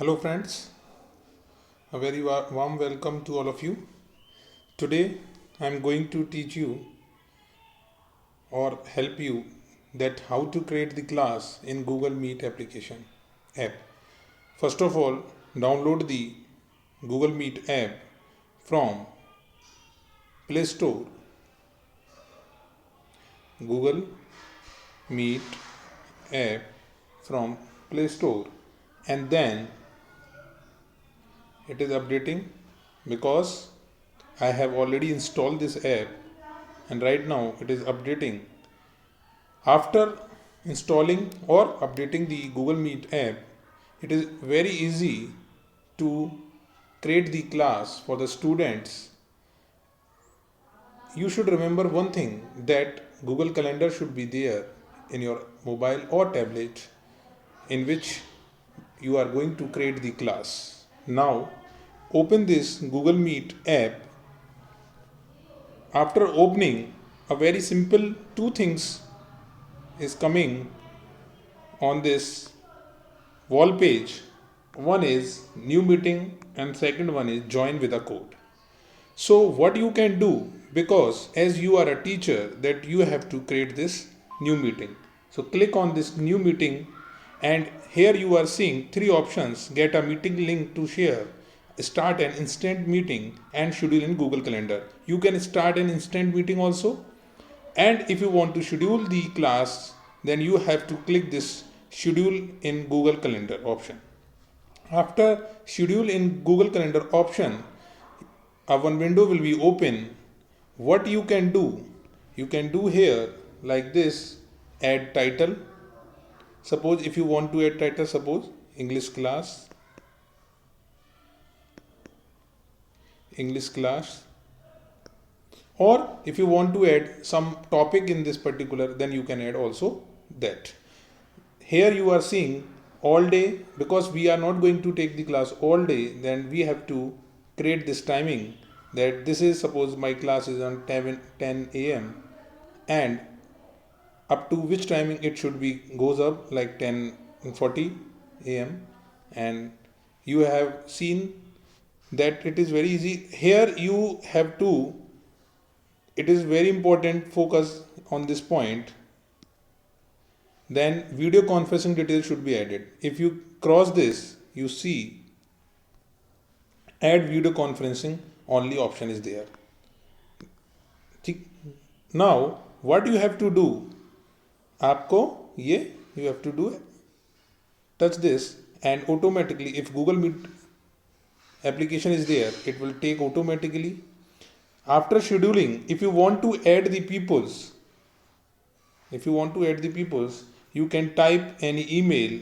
Hello friends, a very warm welcome to all of you. Today I am going to teach you or help you that how to create the class in Google Meet application app. First of all, download the Google Meet app from Play Store. Google Meet app from Play Store, and then it is updating because I have already installed this app and right now it is updating. After installing or updating the Google Meet app, it is very easy to create the class for the students. You should remember one thing, that Google Calendar should be there in your mobile or tablet in which you are going to create the class. Now open this Google Meet app. After opening, a very simple two things is coming on this wall page. One is new meeting and second one is join with a code. So what you can do, because as you are a teacher, that you have to create this new meeting. So click on this new meeting and here you are seeing three options: get a meeting link to share, start an instant meeting, and schedule in Google Calendar. You can start an instant meeting also, and if you want to schedule the class, then you have to click this schedule in Google Calendar option. After schedule in Google Calendar option, one window will be open. What you can do, you can do here like this: add title. Suppose if you want to add title, suppose English class, or if you want to add some topic in this particular, then you can add also that. Here you are seeing all day, because we are not going to take the class all day, then we have to create this timing, that this is, suppose my class is on 10 a.m. and up to which timing it should be goes up, like 10:40 a.m. and you have seen that it is very easy. Here you have to, it is very important, focus on this point. Then video conferencing details should be added. If you cross this, you see add video conferencing only option is there. Now what you have to do, आपको ये you have to do, touch this and automatically, if Google Meet application is there, it will take automatically. After scheduling, if you want to add the peoples, you can type any email,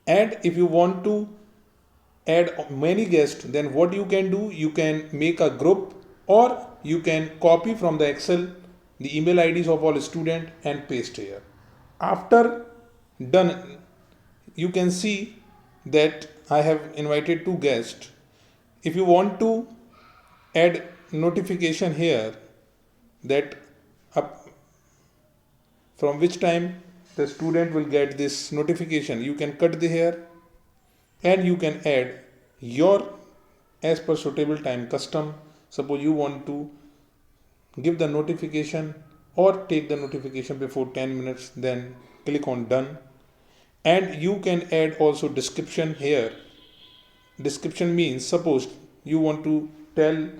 and if you want to add many guests, then what you can do, you can make a group, or you can copy from the Excel the email IDs of all students and paste here. After done, you can see that I have invited two guests. If you want to add notification here, that up from which time the student will get this notification, you can cut the here and you can add your as per suitable time custom. Suppose you want to give the notification or take the notification before 10 minutes, then click on done. And you can add also description here. Description means, suppose you want to tell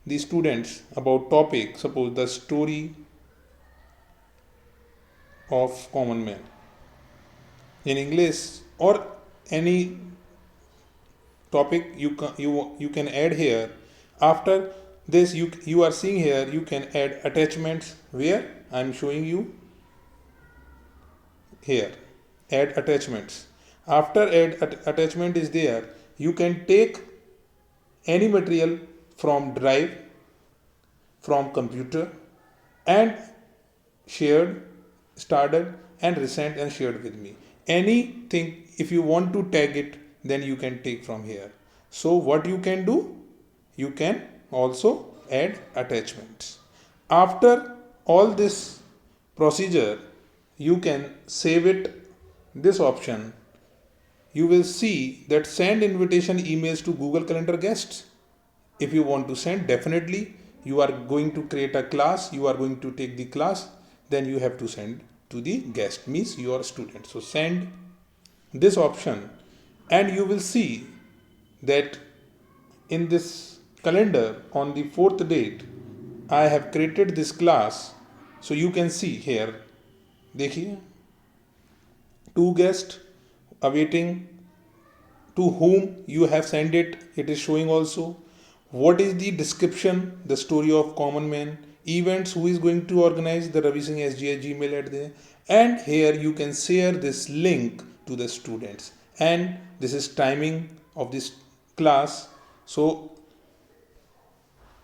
the students about topic, suppose the story of common man in English, or any topic you can add here. After this, you are seeing here, you can add attachments, where I am showing you here, add attachments. After add attachment is there, you can take any material from drive, from computer, and shared, started, and recent and shared with me. Anything, if you want to tag it, then you can take from here. So what you can do, you can also add attachments. After all this procedure, you can save it this option, you will see that send invitation emails to Google Calendar guests. If you want to send, definitely you are going to create a class, you are going to take the class, then you have to send to the guest, means your student. So send this option, and you will see that in this calendar on the fourth date I have created this class. So you can see here, देखिए, two guests awaiting, to whom you have sent it, it is showing also. What is the description, the story of common man, events, who is going to organize, the Ravi Singh SG at Gmail at there, and here you can share this link to the students, and this is timing of this class. So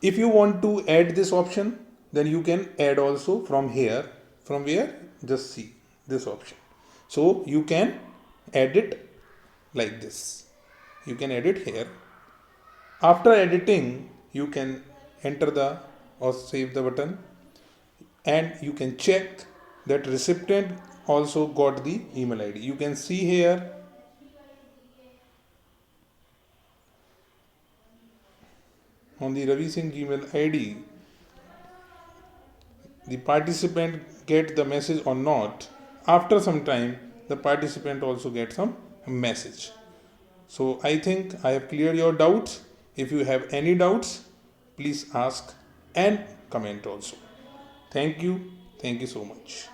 if you want to add this option, then you can add also from here. From where? Just see this option. So you can add it like this. You can edit here. After editing, you can enter the or save the button, and you can check that recipient also got the email ID. You can see here on the Ravi Singh Gmail ID, the participant get the message or not. After some time, the participant also gets some message. So I think I have cleared your doubts. If you have any doubts, please ask and comment also. Thank you. Thank you so much.